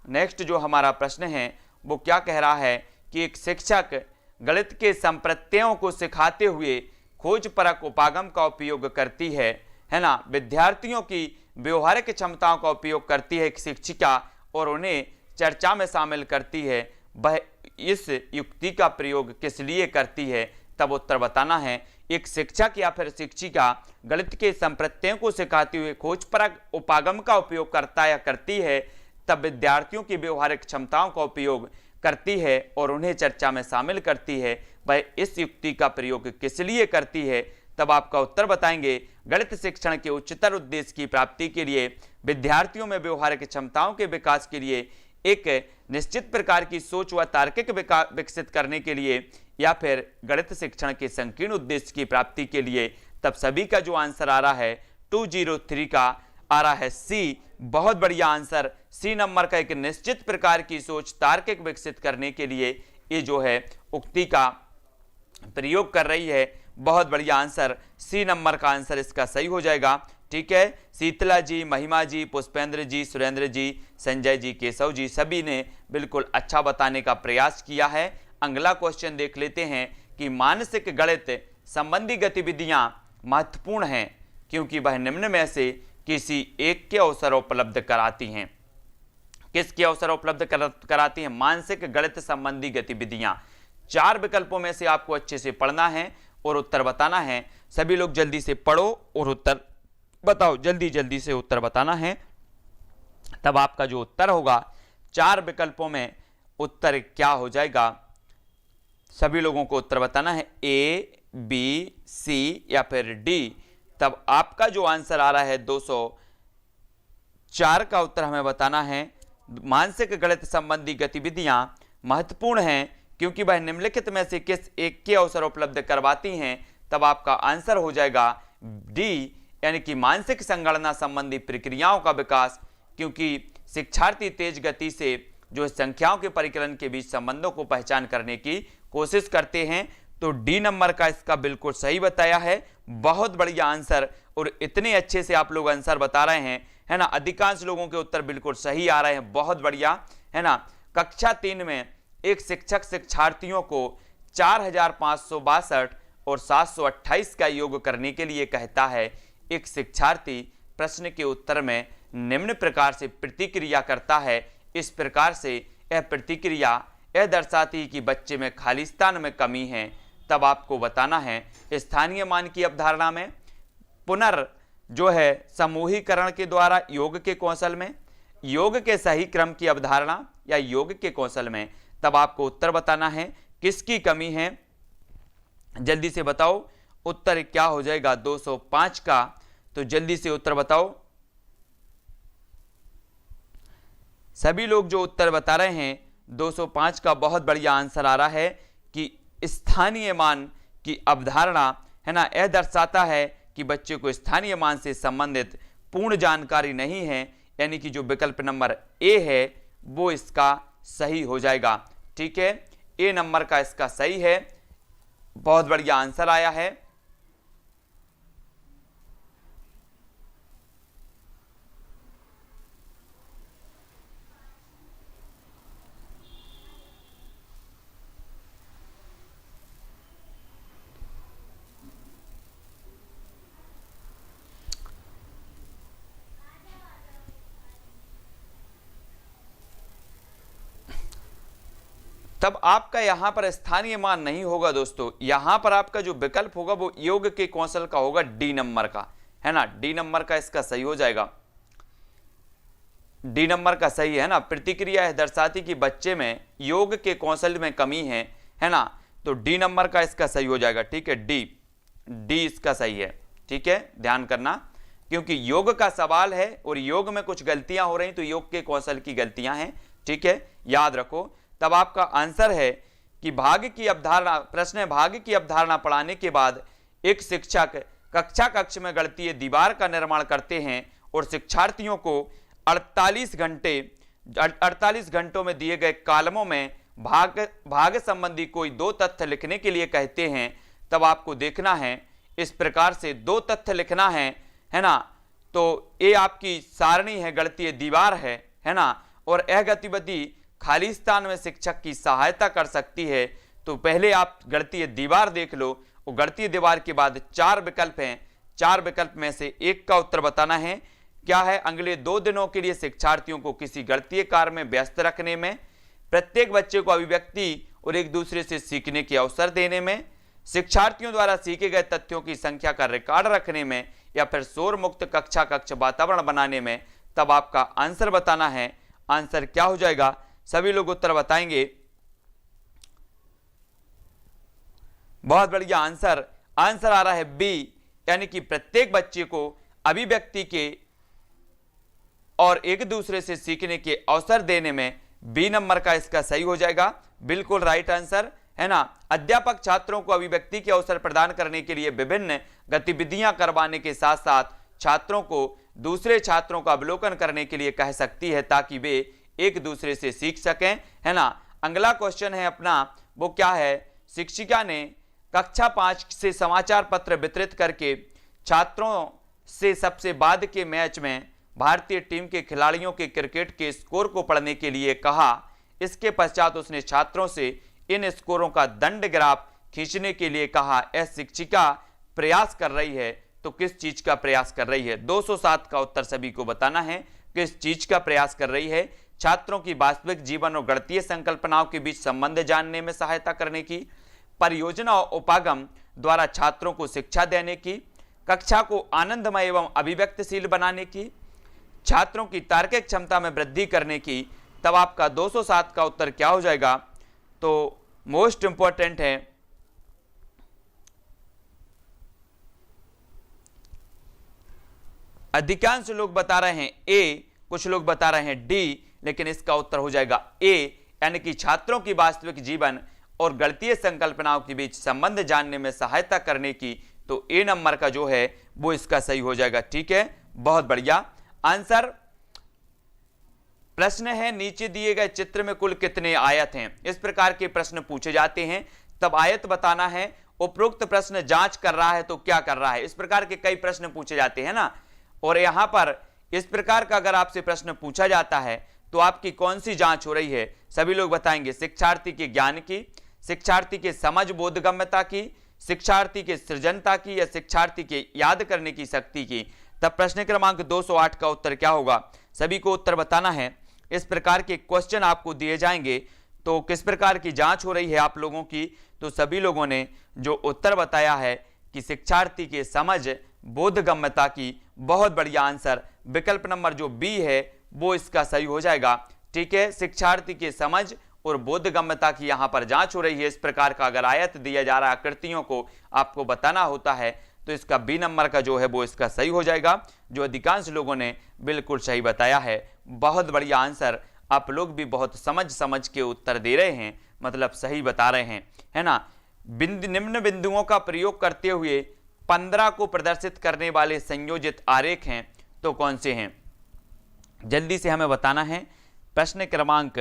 नेक्स्ट जो हमारा प्रश्न है वो क्या कह रहा है कि एक शिक्षक गणित के संप्रत्ययों को सिखाते हुए खोजपरक उपागम का उपयोग करती है ना। विद्यार्थियों की व्यवहारिक क्षमताओं का उपयोग करती है एक शिक्षिका और उन्हें चर्चा में शामिल करती है। वह इस युक्ति का प्रयोग किस लिए करती है? तब उत्तर बताना है। एक शिक्षक या फिर शिक्षिका गणित के संप्रत्ययों को सिखाते हुए खोजपरक उपागम का उपयोग करता या करती है, तब विद्यार्थियों की व्यवहारिक क्षमताओं का उपयोग करती है और उन्हें चर्चा में शामिल करती है। वह इस युक्ति का प्रयोग किस लिए करती है? तब आपका उत्तर बताएंगे। गणित शिक्षण के उच्चतर उद्देश्य की प्राप्ति के लिए, विद्यार्थियों में व्यवहारिक क्षमताओं के विकास के लिए, एक निश्चित प्रकार की सोच व तार्किक विकसित करने के लिए, या फिर गणित शिक्षण के संकीर्ण उद्देश्य की प्राप्ति के लिए। तब सभी का जो आंसर आ रहा है 203 का आ रहा है सी। बहुत बढ़िया आंसर सी नंबर का, एक निश्चित प्रकार की सोच तार्किक विकसित करने के लिए ये जो है उक्ति का प्रयोग कर रही है। बहुत बढ़िया आंसर सी नंबर का आंसर इसका सही हो जाएगा। ठीक है, शीतला जी, महिमा जी, पुष्पेंद्र जी, सुरेंद्र जी, संजय जी, केशव जी, सभी ने बिल्कुल अच्छा बताने का प्रयास किया है। अगला क्वेश्चन देख लेते हैं कि मानसिक गणित संबंधी गतिविधियां महत्वपूर्ण हैं क्योंकि वह निम्न में से किसी एक के अवसर उपलब्ध कराती हैं। किसके अवसर उपलब्ध कराती हैं? मानसिक गणित संबंधी गतिविधियां। 4 विकल्पों में से आपको अच्छे से पढ़ना है और उत्तर बताना है। सभी लोग जल्दी से पढ़ो और उत्तर बताओ, जल्दी जल्दी से उत्तर बताना है। तब आपका जो उत्तर होगा 4 विकल्पों में उत्तर क्या हो जाएगा? सभी लोगों को उत्तर बताना है, ए, बी, सी या फिर डी। तब आपका जो आंसर आ रहा है 204 का उत्तर हमें बताना है। मानसिक गणित संबंधी गतिविधियां महत्वपूर्ण हैं क्योंकि वह निम्नलिखित में से किस एक के अवसर उपलब्ध करवाती हैं। तब आपका आंसर हो जाएगा डी, यानी कि मानसिक संगणना संबंधी प्रक्रियाओं का विकास, क्योंकि शिक्षार्थी तेज गति से जो संख्याओं के परिकलन के बीच संबंधों को पहचान करने की कोशिश करते हैं। तो डी नंबर का इसका बिल्कुल सही बताया है। बहुत बढ़िया आंसर, और इतने अच्छे से आप लोग आंसर बता रहे हैं, है ना। अधिकांश लोगों के उत्तर बिल्कुल सही आ रहे हैं, बहुत बढ़िया, है ना। कक्षा 3 में एक शिक्षक शिक्षार्थियों को 4562 और 728 का योग करने के लिए कहता है। एक शिक्षार्थी प्रश्न के उत्तर में निम्न प्रकार से प्रतिक्रिया करता है। इस प्रकार से यह प्रतिक्रिया यह दर्शाती है कि बच्चे में खालिस्तान में कमी है। तब आपको बताना है स्थानीय मान की अवधारणा में, पुनर् जो है समूहीकरण के द्वारा योग के कौशल में, योग के सही क्रम की अवधारणा या योग के कौशल में। तब आपको उत्तर बताना है किसकी कमी है। जल्दी से बताओ उत्तर क्या हो जाएगा 205 का। तो जल्दी से उत्तर बताओ। सभी लोग जो उत्तर बता रहे हैं 205 का बहुत बढ़िया आंसर आ रहा है कि स्थानीय मान की अवधारणा, है ना, यह दर्शाता है कि बच्चे को स्थानीय मान से संबंधित पूर्ण जानकारी नहीं है, यानी कि जो विकल्प नंबर ए है वो इसका सही हो जाएगा। ठीक है, ए नंबर का इसका सही है। बहुत बढ़िया आंसर आया है। तब आपका यहां पर स्थानीय मान नहीं होगा दोस्तों, यहां पर आपका जो विकल्प होगा वो योग के कौशल का होगा, डी नंबर का, है ना, डी नंबर का इसका सही हो जाएगा। डी नंबर का सही है ना। प्रतिक्रिया है दर्शाती कि बच्चे में योग के कौशल में कमी है ना, तो डी नंबर का इसका सही हो जाएगा। ठीक है, डी इसका सही है। ठीक है, ध्यान करना, क्योंकि योग का सवाल है और योग में कुछ गलतियां हो रही तो योग के कौशल की गलतियां हैं। ठीक है, याद रखो। तब आपका आंसर है कि भाग की अवधारणा, प्रश्न है भाग की अवधारणा पढ़ाने के बाद एक शिक्षक कक्ष में गणितीय दीवार का निर्माण करते हैं और शिक्षार्थियों को 48 घंटों में दिए गए कॉलमों में भाग संबंधी कोई 2 तथ्य लिखने के लिए कहते हैं। तब आपको देखना है इस प्रकार से 2 तथ्य लिखना है ना। तो ये आपकी सारणी है, गणितीय दीवार है ना, और यह गतिविधि खाली स्थान में शिक्षक की सहायता कर सकती है। तो पहले आप गणितीय दीवार देख लो, और गणितीय दीवार के बाद 4 विकल्प हैं, 4 विकल्प में से एक का उत्तर बताना है। क्या है? अगले 2 दिनों के लिए शिक्षार्थियों को किसी गणितीय कार्य में व्यस्त रखने में, प्रत्येक बच्चे को अभिव्यक्ति और एक दूसरे से सीखने के अवसर देने में, शिक्षार्थियों द्वारा सीखे गए तथ्यों की संख्या का रिकॉर्ड रखने में, या फिर शोर मुक्त कक्ष वातावरण बनाने में। तब आपका आंसर बताना है। आंसर क्या हो जाएगा? सभी लोग उत्तर बताएंगे। बहुत बढ़िया आंसर आ रहा है बी, यानी कि प्रत्येक बच्चे को अभिव्यक्ति के और एक दूसरे से सीखने के अवसर देने में। बी नंबर का इसका सही हो जाएगा, बिल्कुल राइट आंसर है ना। अध्यापक छात्रों को अभिव्यक्ति के अवसर प्रदान करने के लिए विभिन्न गतिविधियां करवाने के साथ साथ छात्रों को दूसरे छात्रों का अवलोकन करने के लिए कह सकती है, ताकि वे एक दूसरे से सीख सकें, है ना। अगला क्वेश्चन है अपना, वो क्या है? शिक्षिका ने कक्षा 5 से समाचार पत्र वितरित करके छात्रों से सबसे बाद के मैच में भारतीय टीम के खिलाड़ियों के क्रिकेट के स्कोर को पढ़ने के लिए कहा। इसके पश्चात उसने छात्रों से इन स्कोरों का दंड ग्राफ खींचने के लिए कहा। यह शिक्षिका प्रयास कर रही है, तो किस चीज का प्रयास कर रही है? 207 का उत्तर सभी को बताना है, किस चीज का प्रयास कर रही है? छात्रों की वास्तविक जीवन और गणितीय संकल्पनाओं के बीच संबंध जानने में सहायता करने की, परियोजना और उपागम द्वारा छात्रों को शिक्षा देने की, कक्षा को आनंदमय एवं अभिव्यक्तिशील बनाने की, छात्रों की तार्किक क्षमता में वृद्धि करने की। तब आपका 207 का उत्तर क्या हो जाएगा? तो मोस्ट इंपॉर्टेंट है, अधिकांश लोग बता रहे हैं ए, कुछ लोग बता रहे हैं डी, लेकिन इसका उत्तर हो जाएगा ए, यानी कि छात्रों की वास्तविक जीवन और गणितीय संकल्पनाओं के बीच संबंध जानने में सहायता करने की। तो ए नंबर का जो है वो इसका सही हो जाएगा। ठीक है, बहुत बढ़िया आंसर। प्रश्न है, नीचे दिए गए चित्र में कुल कितने आयत हैं? इस प्रकार के प्रश्न पूछे जाते हैं, तब आयत बताना है। उपरोक्त प्रश्न जांच कर रहा है तो क्या कर रहा है? इस प्रकार के कई प्रश्न पूछे जाते हैं ना, और यहां पर इस प्रकार का अगर आपसे प्रश्न पूछा जाता है तो आपकी कौन सी जांच हो रही है? सभी लोग बताएंगे। शिक्षार्थी के ज्ञान की, शिक्षार्थी के समझ बोधगम्यता की, शिक्षार्थी के सृजनता की, या शिक्षार्थी के याद करने की शक्ति की। तब प्रश्न क्रमांक 208 का उत्तर क्या होगा? सभी को उत्तर बताना है। इस प्रकार के क्वेश्चन आपको दिए जाएंगे, तो किस प्रकार की जांच हो रही है आप लोगों की? तो सभी लोगों ने जो उत्तर बताया है कि शिक्षार्थी के समझ बोधगम्यता की, बहुत बढ़िया आंसर। विकल्प नंबर जो बी है वो इसका सही हो जाएगा। ठीक है, शिक्षार्थी के समझ और बोधगम्यता की यहां पर जांच हो रही है। इस प्रकार का अगर आयत दिया जा रहा है, आकृतियों को आपको बताना होता है, तो इसका बी नंबर का जो है वो इसका सही हो जाएगा, जो अधिकांश लोगों ने बिल्कुल सही बताया है। बहुत बढ़िया आंसर। आप लोग भी बहुत समझ के उत्तर दे रहे हैं, मतलब सही बता रहे हैं, है ना। निम्न बिंदुओं का प्रयोग करते हुए 15 को प्रदर्शित करने वाले संयोजित आरेख हैं, तो कौन से हैं? जल्दी से हमें बताना है। प्रश्न क्रमांक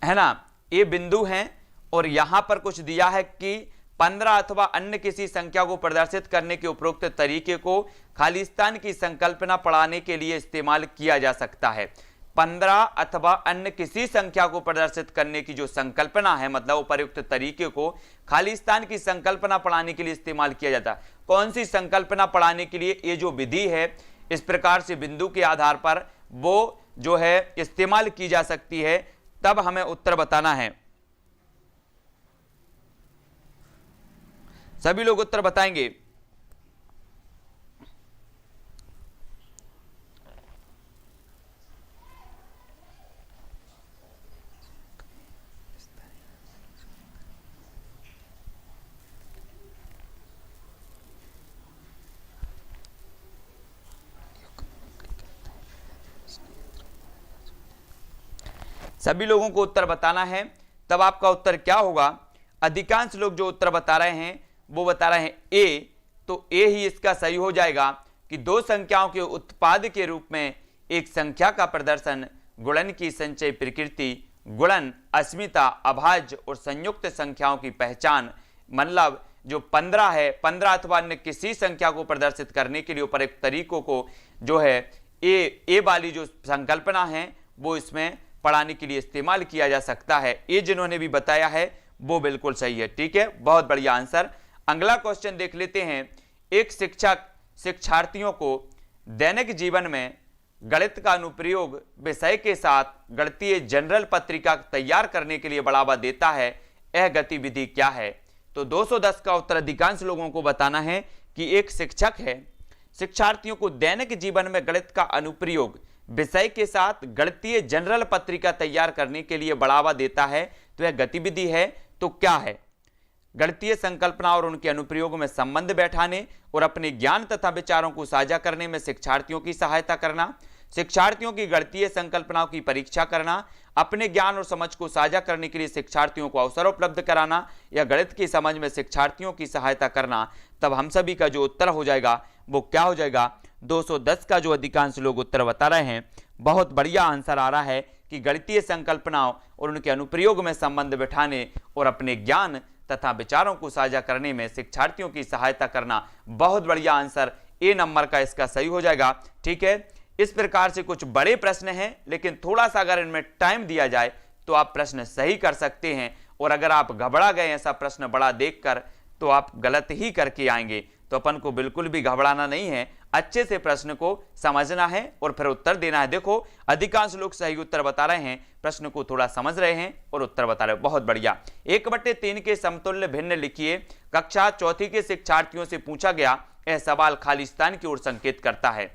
है ना, ये बिंदु हैं और यहां पर कुछ दिया है कि 15 अथवा अन्य किसी संख्या को प्रदर्शित करने के उपरोक्त तरीके को खालिस्तान की संकल्पना पढ़ाने के लिए इस्तेमाल किया जा सकता है। 15 अथवा अन्य किसी संख्या को प्रदर्शित करने की जो संकल्पना है, मतलब उपयुक्त तरीके को खालिस्तान की संकल्पना पढ़ाने के लिए इस्तेमाल किया जाता है। कौन सी संकल्पना पढ़ाने के लिए? ये जो विधि है, इस प्रकार से बिंदु के आधार पर वो जो है इस्तेमाल की जा सकती है, तब हमें उत्तर बताना है। सभी लोग उत्तर बताएंगे। सभी लोगों को उत्तर बताना है, तब आपका उत्तर क्या होगा। अधिकांश लोग जो उत्तर बता रहे हैं वो बता रहे हैं ए, तो ए ही इसका सही हो जाएगा कि दो संख्याओं के उत्पाद के रूप में एक संख्या का प्रदर्शन, गुणन की संचय प्रकृति, गुणन, अस्मिता, अभाज्य और संयुक्त संख्याओं की पहचान। मतलब जो 15 है, 15 अथवा अन्य किसी संख्या को प्रदर्शित करने के लिए उपयुक्त तरीकों को जो है ए वाली जो संकल्पना है वो इसमें पढ़ाने के लिए इस्तेमाल किया जा सकता है। ये जिन्होंने भी बताया है वो बिल्कुल सही है। ठीक है, बहुत बढ़िया आंसर। अगला क्वेश्चन देख लेते हैं। एक शिक्षक शिक्षार्थियों को दैनिक जीवन में गणित का अनुप्रयोग विषय के साथ गणितीय जनरल पत्रिका तैयार करने के लिए बढ़ावा देता है, यह गतिविधि क्या है। तो 210 का उत्तर अधिकांश लोगों को बताना है कि एक शिक्षक है, शिक्षार्थियों को दैनिक जीवन में गणित का अनुप्रयोग विषय के साथ गणितीय जनरल पत्रिका तैयार करने के लिए बढ़ावा देता है, तो यह गतिविधि है। तो क्या है? गणितीय संकल्पना और उनके अनुप्रयोग में संबंध बैठाने और अपने ज्ञान तथा विचारों को साझा करने में शिक्षार्थियों की सहायता करना, शिक्षार्थियों की गणितीय संकल्पनाओं की परीक्षा करना, अपने ज्ञान और समझ को साझा करने के लिए शिक्षार्थियों को अवसर उपलब्ध कराना, या गणित की समझ में शिक्षार्थियों की सहायता करना। तब हम सभी का जो उत्तर हो जाएगा वो क्या हो जाएगा? 210 का जो अधिकांश लोग उत्तर बता रहे हैं, बहुत बढ़िया आंसर आ रहा है कि गणितीय संकल्पनाओं और उनके अनुप्रयोग में संबंध बिठाने और अपने ज्ञान तथा विचारों को साझा करने में शिक्षार्थियों की सहायता करना। बहुत बढ़िया आंसर, ए नंबर का इसका सही हो जाएगा। ठीक है, इस प्रकार से कुछ बड़े प्रश्न हैं, लेकिन थोड़ा सा अगर इनमें टाइम दिया जाए तो आप प्रश्न सही कर सकते हैं। और अगर आप घबरा गए ऐसा प्रश्न बड़ा देखकर, तो आप गलत ही करके आएंगे। तो अपन को बिल्कुल भी घबराना नहीं है, अच्छे से प्रश्न को समझना है और फिर उत्तर देना है। देखो, अधिकांश लोग सही उत्तर बता रहे हैं, प्रश्न को थोड़ा समझ रहे हैं और उत्तर बता रहे हैं। बहुत बढ़िया। 1/3 के समतुल्य भिन्न लिखिए। कक्षा चौथी के शिक्षार्थियों से पूछा गया यह सवाल खालिस्तान की ओर संकेत करता है।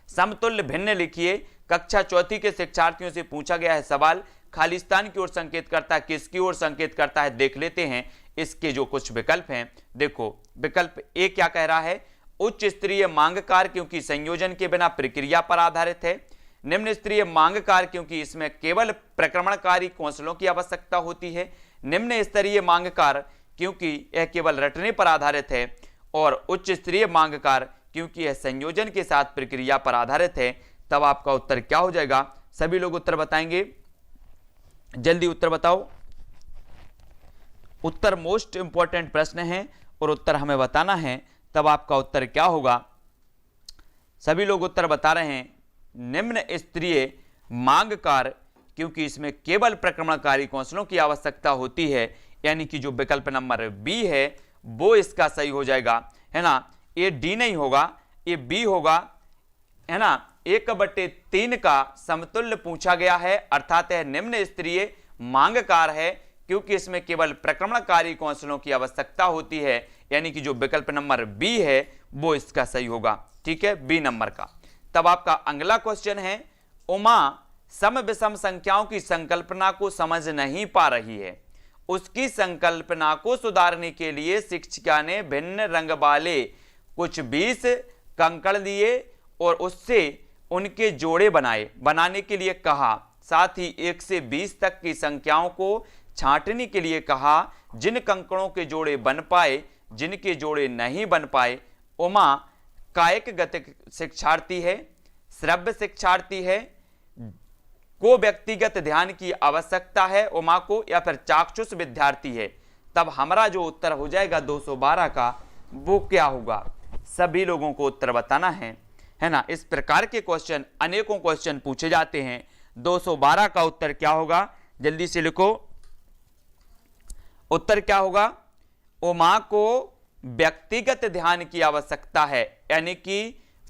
समतुल्य भिन्न लिखिए। कक्षा चौथी के शिक्षार्थियों से पूछा गया है सवाल खालिस्तान की ओर संकेत करता है। किसकी ओर संकेत करता है देख लेते हैं। इसके जो कुछ विकल्प हैं, देखो, विकल्प ए क्या कह रहा है? उच्च स्तरीय मांग कार्य क्योंकि संयोजन के बिना प्रक्रिया पर आधारित है। निम्न स्तरीय मांग कार्य क्योंकि इसमें केवल प्रक्रमणकारी कौशलों की आवश्यकता होती है। निम्न स्तरीय मांग कार्य क्योंकि यह केवल रटने पर आधारित है। और उच्च स्तरीय मांग कार्य क्योंकि यह संयोजन के साथ प्रक्रिया पर आधारित है। तब आपका उत्तर क्या हो जाएगा? सभी लोग उत्तर बताएंगे, जल्दी उत्तर बताओ। उत्तर मोस्ट इंपॉर्टेंट प्रश्न है और उत्तर हमें बताना है। तब आपका उत्तर क्या होगा? सभी लोग उत्तर बता रहे हैं निम्न स्तरीय मांग कार्य क्योंकि इसमें केवल प्रक्रमणकारी कौशलों की आवश्यकता होती है, यानी कि जो विकल्प नंबर बी है वो इसका सही हो जाएगा, है ना। ये डी नहीं होगा, ये बी होगा, है ना। 1/3 का समतुल्य पूछा गया है, अर्थात यह निम्न स्तरीय मांग कार्य है क्योंकि इसमें केवल प्रक्रमणकारी कौशलों की आवश्यकता होती है, यानी कि जो विकल्प नंबर बी है वो इसका सही होगा। ठीक है, बी नंबर का। तब आपका अगला क्वेश्चन है, उमा सम विषम संख्याओं की संकल्पना को समझ नहीं पा रही है। उसकी संकल्पना को सुधारने के लिए शिक्षिका ने भिन्न रंग वाले कुछ 20 कंकड़ दिए और उससे उनके जोड़े बनाने के लिए कहा। साथ ही 1 से 20 तक की संख्याओं को छांटने के लिए कहा। जिन कंकड़ों के जोड़े बन पाए, जिनके जोड़े नहीं बन पाए। उमा कायिक गतिक शिक्षार्थी है, श्रव्य शिक्षार्थी है, को व्यक्तिगत ध्यान की आवश्यकता है उमा को, या फिर चाक्षुष विद्यार्थी है। तब हमारा जो उत्तर हो जाएगा 212 का वो क्या होगा? सभी लोगों को उत्तर बताना है ना। इस प्रकार के क्वेश्चन अनेकों क्वेश्चन पूछे जाते हैं। 212 का उत्तर क्या होगा? जल्दी से लिखो, उत्तर क्या होगा? उमा को व्यक्तिगत ध्यान की आवश्यकता है, यानी कि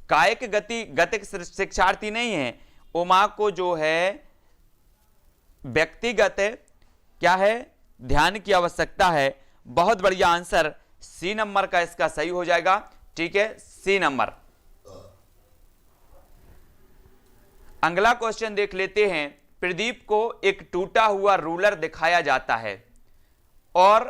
कायिक गतिक शिक्षार्थी नहीं है, उमा को जो है व्यक्तिगत क्या है, ध्यान की आवश्यकता है। बहुत बढ़िया आंसर सी नंबर का इसका सही हो जाएगा। ठीक है, सी नंबर। अगला क्वेश्चन देख लेते हैं। प्रदीप को एक टूटा हुआ रूलर दिखाया जाता है और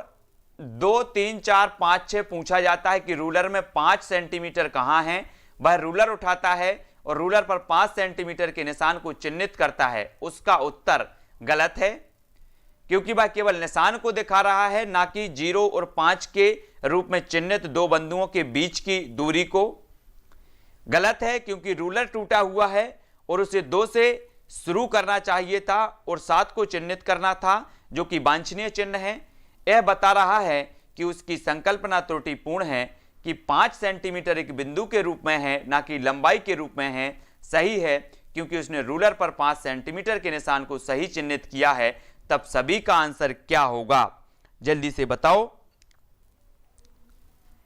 2, 3, 4, 5, 6 पूछा जाता है कि रूलर में 5 सेंटीमीटर कहां है। वह रूलर उठाता है और रूलर पर 5 सेंटीमीटर के निशान को चिन्हित करता है। उसका उत्तर गलत है, क्योंकि वह केवल निशान को दिखा रहा है, ना कि 0 और 5 के रूप में चिन्हित दो बिंदुओं के बीच की दूरी को। गलत है, क्योंकि रूलर टूटा हुआ है और उसे 2 से शुरू करना चाहिए था और 7 को चिन्हित करना था, जो कि वांछनीय चिन्ह है। यह बता रहा है कि उसकी संकल्पना त्रुटिपूर्ण है कि 5 सेंटीमीटर एक बिंदु के रूप में है, ना कि लंबाई के रूप में है। सही है, क्योंकि उसने रूलर पर 5 सेंटीमीटर के निशान को सही चिन्हित किया है। तब सभी का आंसर क्या होगा, जल्दी से बताओ,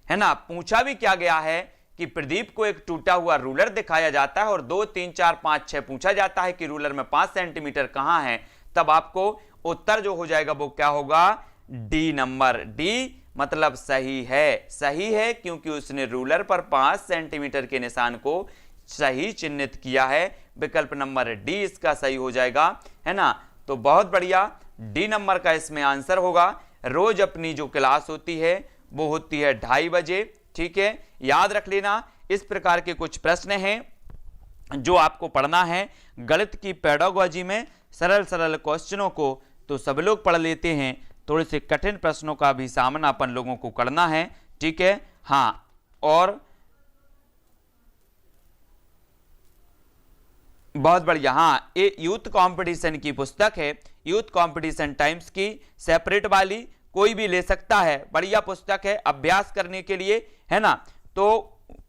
है ना। पूछा भी क्या गया है कि प्रदीप को एक टूटा हुआ रूलर दिखाया जाता है और 2, 3, 4, 5, 6 पूछा जाता है कि रूलर में 5 सेंटीमीटर कहां है। तब आपको उत्तर जो हो जाएगा वो क्या होगा, डी नंबर। डी मतलब सही है। सही है, क्योंकि उसने रूलर पर 5 सेंटीमीटर के निशान को सही चिन्हित किया है। विकल्प नंबर डी इसका सही हो जाएगा, है ना। तो बहुत बढ़िया, डी नंबर का इसमें आंसर होगा। रोज अपनी जो क्लास होती है वो होती है 2:30 बजे। ठीक है, याद रख लेना। इस प्रकार के कुछ प्रश्न हैं जो आपको पढ़ना है गणित की पेडागोजी में, सरल सरल क्वेश्चनों को तो सब लोग पढ़ लेते हैं, थोड़े से कठिन प्रश्नों का भी सामना अपन लोगों को करना है। ठीक है, हाँ। और बहुत बढ़िया, हाँ, ये यूथ कंपटीशन की पुस्तक है, यूथ कंपटीशन टाइम्स की, सेपरेट वाली, कोई भी ले सकता है। बढ़िया पुस्तक है अभ्यास करने के लिए, है ना। तो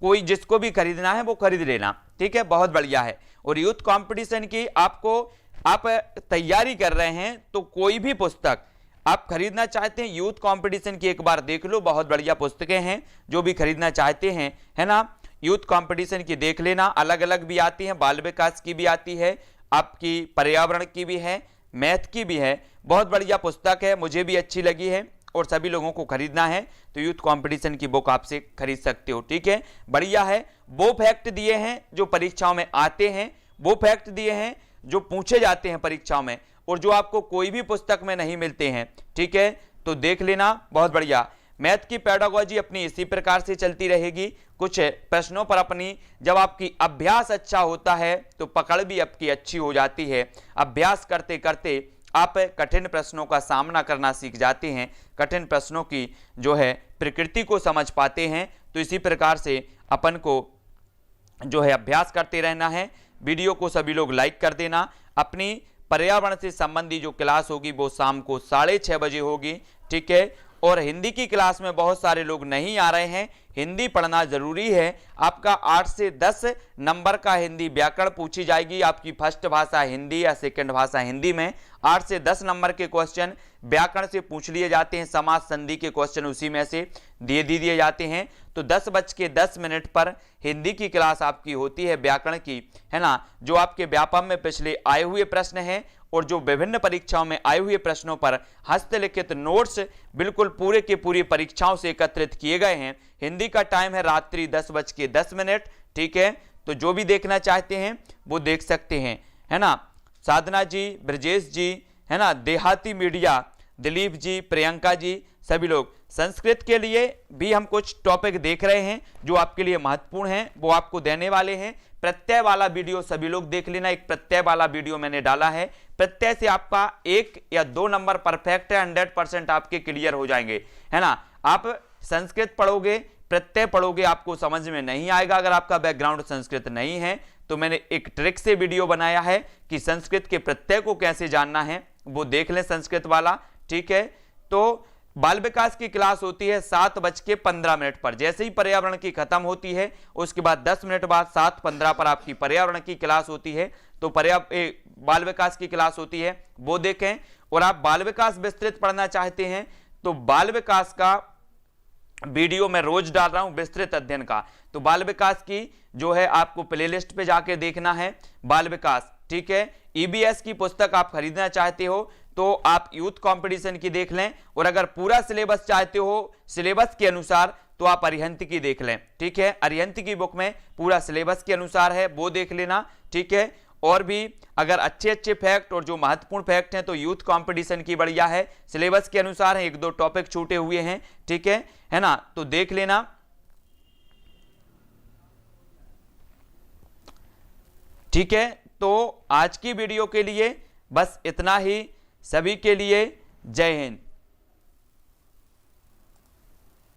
कोई जिसको भी खरीदना है वो खरीद लेना। ठीक है, बहुत बढ़िया है। और यूथ कंपटीशन की आप तैयारी कर रहे हैं तो कोई भी पुस्तक आप खरीदना चाहते हैं, यूथ कंपटीशन की एक बार देख लो। बहुत बढ़िया पुस्तकें हैं, जो भी खरीदना चाहते हैं, है ना। यूथ कंपटीशन की देख लेना, अलग अलग भी आती है, बाल विकास की भी आती है, आपकी पर्यावरण की भी है, मैथ की भी है। बहुत बढ़िया पुस्तक है, मुझे भी अच्छी लगी है और सभी लोगों को खरीदना है तो यूथ कंपटीशन की बुक आपसे खरीद सकते हो। ठीक है, बढ़िया है। वो फैक्ट दिए हैं जो परीक्षाओं में आते हैं, वो फैक्ट दिए हैं जो पूछे जाते हैं परीक्षाओं में, और जो आपको कोई भी पुस्तक में नहीं मिलते हैं। ठीक है, तो देख लेना, बहुत बढ़िया। मैथ की पेडागोजी अपनी इसी प्रकार से चलती रहेगी। कुछ प्रश्नों पर अपनी, जब आपकी अभ्यास अच्छा होता है तो पकड़ भी आपकी अच्छी हो जाती है। अभ्यास करते करते आप कठिन प्रश्नों का सामना करना सीख जाते हैं, कठिन प्रश्नों की जो है प्रकृति को समझ पाते हैं। तो इसी प्रकार से अपन को जो है अभ्यास करते रहना है। वीडियो को सभी लोग लाइक कर देना। अपनी पर्यावरण से संबंधी जो क्लास होगी वो शाम को 6:30 बजे होगी। ठीक है, और हिंदी की क्लास में बहुत सारे लोग नहीं आ रहे हैं, हिंदी पढ़ना जरूरी है। आपका 8 से 10 नंबर का हिंदी व्याकरण पूछी जाएगी। आपकी फर्स्ट भाषा हिंदी या सेकंड भाषा हिंदी में 8 से 10 नंबर के क्वेश्चन व्याकरण से पूछ लिए जाते हैं। समास संधि के क्वेश्चन उसी में से दिए जाते हैं। तो 10:10 पर हिंदी की क्लास आपकी होती है व्याकरण की, है ना। जो आपके व्यापम में पिछले आए हुए प्रश्न हैं और जो विभिन्न परीक्षाओं में आए हुए प्रश्नों पर हस्तलिखित नोट्स बिल्कुल पूरे के पूरी परीक्षाओं से एकत्रित किए गए हैं। हिंदी का टाइम है रात्रि 10:10। ठीक है, तो जो भी देखना चाहते हैं वो देख सकते हैं, है ना। साधना जी, ब्रजेश जी, है ना, देहाती मीडिया, दिलीप जी, प्रियंका जी, सभी लोग। संस्कृत के लिए भी हम कुछ टॉपिक देख रहे हैं जो आपके लिए महत्वपूर्ण हैं, वो आपको देने वाले हैं। प्रत्यय वाला वीडियो सभी लोग देख लेना। एक प्रत्यय वाला वीडियो मैंने डाला है। प्रत्यय से आपका 1 या 2 नंबर परफेक्ट है, 100% आपके क्लियर हो जाएंगे, है ना। आप संस्कृत पढ़ोगे, प्रत्यय पढ़ोगे, आपको समझ में नहीं आएगा अगर आपका बैकग्राउंड संस्कृत नहीं है। तो मैंने एक ट्रिक से वीडियो बनाया है कि संस्कृत के प्रत्यय को कैसे जानना है, वो देख लें संस्कृत वाला। ठीक है, तो बाल विकास की क्लास होती है 7:15 पर। जैसे ही पर्यावरण की खत्म होती है उसके बाद 10 मिनट बाद 7:15 पर आपकी पर्यावरण की क्लास होती है। तो बाल विकास की क्लास होती है, वो देखें। और आप बाल विकास विस्तृत पढ़ना चाहते हैं तो बाल विकास का वीडियो मैं रोज डाल रहा हूं, विस्तृत अध्ययन का। तो बाल विकास की जो है आपको प्लेलिस्ट पे जाके देखना है, बाल विकास ठीक है, ईबीएस की पुस्तक आप खरीदना चाहते हो तो आप यूथ कंपटीशन की देख लें, और अगर पूरा सिलेबस चाहते हो सिलेबस के अनुसार तो आप अरिहंत की देख लें। ठीक है, अरिहंत की बुक में पूरा सिलेबस के अनुसार है, वो देख लेना। ठीक है, और भी अगर अच्छे अच्छे फैक्ट और जो महत्वपूर्ण फैक्ट हैं तो यूथ कंपटीशन की बढ़िया है, सिलेबस के अनुसार है, एक दो टॉपिक छूटे हुए हैं। ठीक है ना, तो देख लेना। ठीक है, तो आज की वीडियो के लिए बस इतना ही। सभी के लिए जय हिंद।